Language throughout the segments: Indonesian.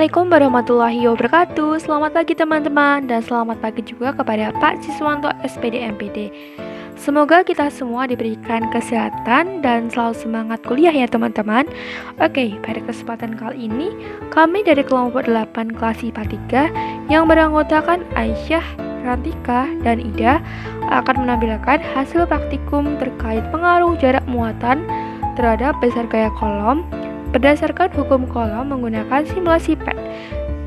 Assalamualaikum warahmatullahi wabarakatuh. Selamat pagi teman-teman dan selamat pagi juga kepada Pak Siswanto SPD MPD. Semoga kita semua diberikan kesehatan dan selalu semangat kuliah ya teman-teman. Oke, pada kesempatan kali ini kami dari kelompok 8 kelas IPA 3 yang beranggotakan Aisyah, Rantika, dan Ida akan menampilkan hasil praktikum terkait pengaruh jarak muatan terhadap besar gaya kolom berdasarkan hukum kolom menggunakan simulasi PET.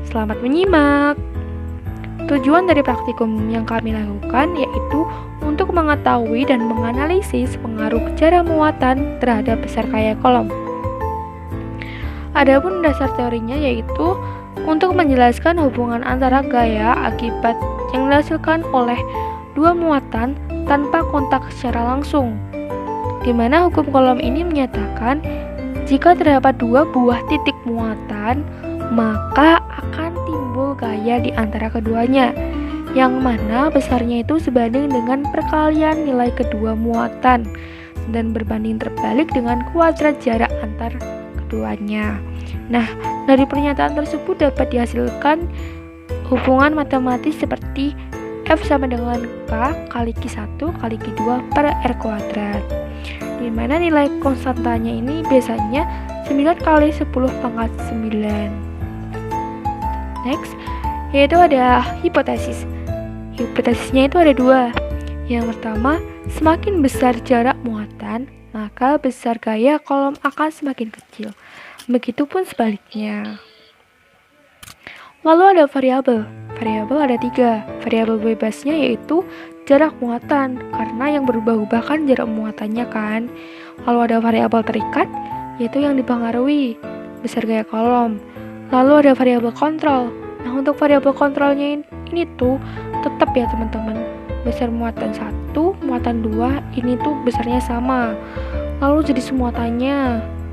Selamat menyimak. Tujuan dari praktikum yang kami lakukan yaitu untuk mengetahui dan menganalisis pengaruh jarak muatan terhadap besar gaya kolom. Adapun dasar teorinya yaitu untuk menjelaskan hubungan antara gaya akibat yang dihasilkan oleh dua muatan tanpa kontak secara langsung, di mana hukum kolom ini menyatakan jika terdapat dua buah titik muatan, maka akan timbul gaya di antara keduanya, yang mana besarnya itu sebanding dengan perkalian nilai kedua muatan dan berbanding terbalik dengan kuadrat jarak antar keduanya. Nah, dari pernyataan tersebut dapat dihasilkan hubungan matematis seperti F sama dengan K kali Q1 kali Q2 per R kuadrat, di mana nilai konstantanya ini biasanya 9 kali 10 pangkat 9. Next, yaitu ada hipotesis. Hipotesisnya itu ada dua. Yang pertama, semakin besar jarak muatan, maka besar gaya kolom akan semakin kecil. Begitupun sebaliknya. Lalu ada variabel. Variabel ada 3. Variabel bebasnya yaitu jarak muatan, karena yang berubah-ubah kan jarak muatannya kan. Lalu ada variabel terikat, yaitu yang dipengaruhi besar gaya kolom. Lalu ada variabel kontrol. Nah, untuk variabel kontrolnya ini tuh tetap ya teman-teman. Besar muatan 1, muatan 2 ini tuh besarnya sama. Lalu jadi muatannya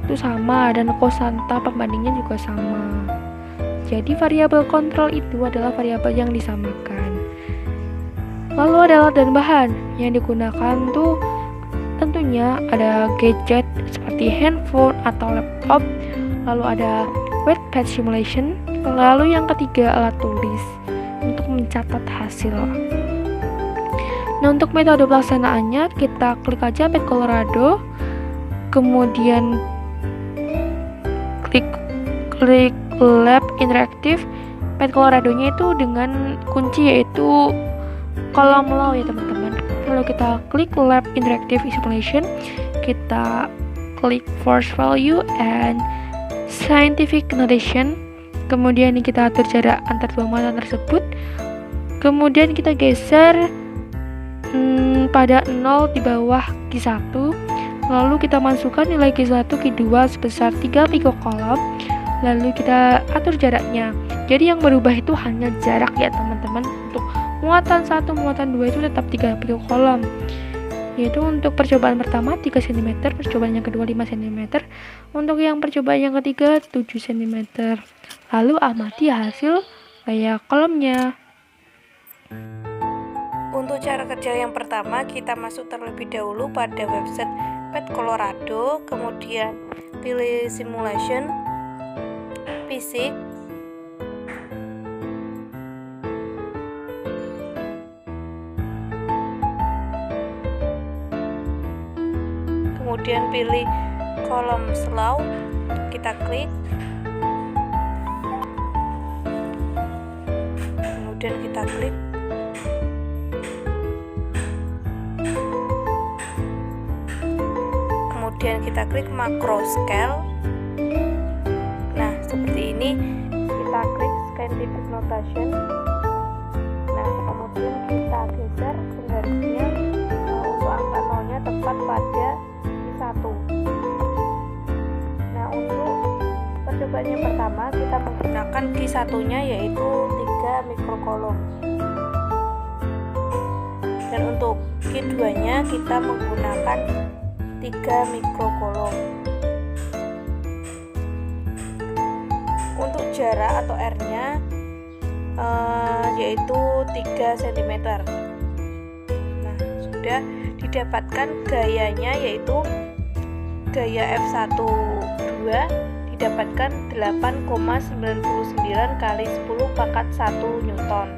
itu sama dan konstanta pembandingnya juga sama. Jadi variabel kontrol itu adalah variabel yang disamakan. Lalu ada alat dan bahan yang digunakan tuh tentunya ada gadget seperti handphone atau laptop. Lalu ada Wattpad simulation. Lalu yang ketiga alat tulis untuk mencatat hasil. Nah, untuk metode pelaksanaannya kita klik aja Pet Colorado, kemudian klik Lab Interaktif. Pet Colorado-nya itu dengan kunci yaitu kolom law ya teman-teman. Lalu kita klik Lab Interactive Simulation, kita klik Force Value and Scientific Notation, kemudian kita atur jarak antar dua muatan tersebut, kemudian kita geser pada 0 di bawah Q1, lalu kita masukkan nilai Q1, Q2 sebesar 3 pikokolom, lalu kita atur jaraknya. Jadi yang berubah itu hanya jarak ya teman-teman. Untuk muatan 1, muatan 2 itu tetap 3 pikokolom. Yaitu untuk percobaan pertama 3 cm, percobaan yang kedua 5 cm, untuk yang percobaan yang ketiga 7 cm. Lalu amati hasil gaya kolomnya. Untuk cara kerja yang pertama, kita masuk terlebih dahulu pada website Pet Colorado, kemudian pilih simulation, fisik, kemudian pilih kolom slow, kita klik, kemudian kita klik, kemudian kita klik macro scale. Nah, seperti ini kita klik scientific notation. Nah, kemudian kita geser garisnya untuk angka 0-nya tepat pada Q1. Nah, untuk percobaan yang pertama kita menggunakan Q1-nya yaitu 3 mikrokolom. Dan untuk Q2-nya kita menggunakan 3 mikrokolom. Untuk jarak atau R-nya yaitu 3 cm. Nah, sudah didapatkan gayanya yaitu gaya F12 didapatkan 8,99 kali 10 pangkat 1 Newton.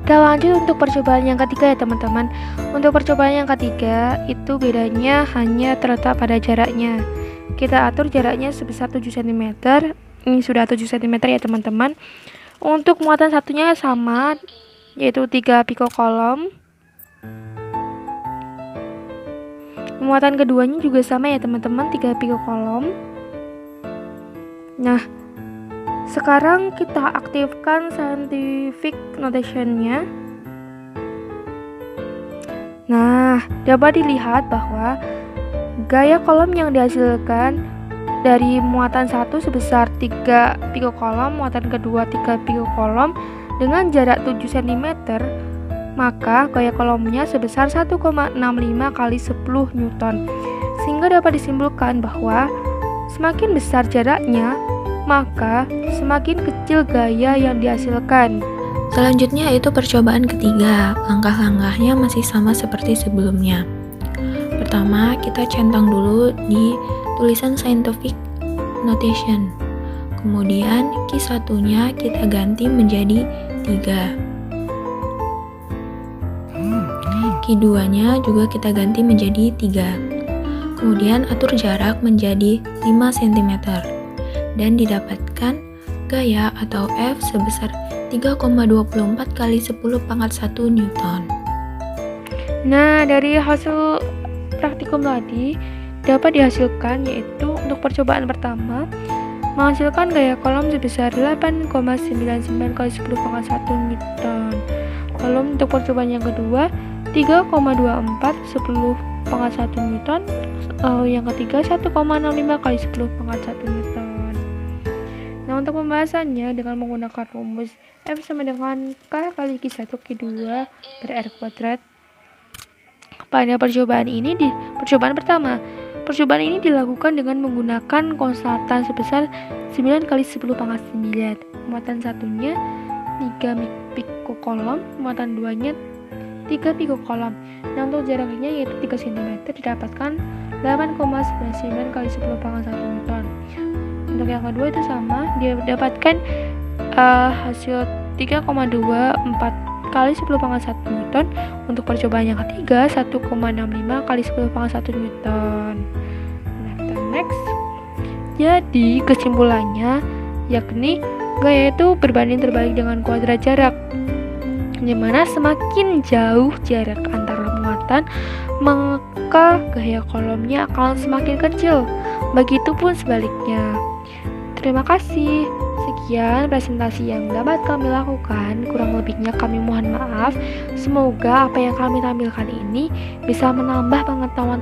Kita lanjut untuk percobaan yang ketiga ya teman-teman. Untuk percobaan yang ketiga itu bedanya hanya terletak pada jaraknya. Kita atur jaraknya sebesar 7 cm. Ini sudah 7 cm ya teman-teman. Untuk muatan satunya sama, yaitu 3 pikokolom. Muatan keduanya juga sama ya teman-teman, 3 pikokolom. Nah, sekarang kita aktifkan scientific notation-nya. Nah, dapat dilihat bahwa gaya kolom yang dihasilkan dari muatan satu sebesar 3 pikokolom, muatan kedua 3 pikokolom dengan jarak 7 cm, maka gaya kolomnya sebesar 1,65 kali 10 Newton. Sehingga dapat disimpulkan bahwa semakin besar jaraknya, maka semakin kecil gaya yang dihasilkan. Selanjutnya yaitu percobaan ketiga. Langkah-langkahnya masih sama seperti sebelumnya. Pertama, kita centang dulu di tulisan scientific notation. Kemudian Q1-nya kita ganti menjadi 3. Q2-nya juga kita ganti menjadi 3. Kemudian atur jarak menjadi 5 cm. Dan didapatkan gaya atau F sebesar 3,24 kali 10 pangkat 1 Newton. Nah, dari hasil praktikum tadi dapat dihasilkan yaitu untuk percobaan pertama menghasilkan gaya kolom sebesar 8,99 kali 10 pangkat 1 Newton. Kolom untuk percobaan yang kedua 3,24 10 pangkat 1 Newton. Lalu yang ketiga 1,65 kali 10 pangkat 1 Newton. Nah, untuk pembahasannya dengan menggunakan rumus F sama dengan K kali Q1 Q2 per R kuadrat. Pada percobaan pertama, percobaan ini dilakukan dengan menggunakan konstanta sebesar 9 kali 10 pangkat 9. Muatan satunya 3 pikokolom, muatan duanya 3 pikokolom. Nah, untuk jaraknya yaitu 3 cm didapatkan 8,99 kali 10 pangkat 1 Newton. Untuk yang kedua itu sama, dia dapatkan hasil 3,24 kali 10 pangkat 1 Newton. Untuk percobaan yang ketiga 1,65 kali 10 pangkat 1 Newton. Nah, kita next. Jadi kesimpulannya yakni gaya itu berbanding terbalik dengan kuadrat jarak, dimana semakin jauh jarak antara muatan maka gaya kolomnya akan semakin kecil. Begitupun sebaliknya. Terima kasih. Sekian presentasi yang dapat kami lakukan. Kurang lebihnya kami mohon maaf. Semoga apa yang kami tampilkan ini bisa menambah pengetahuan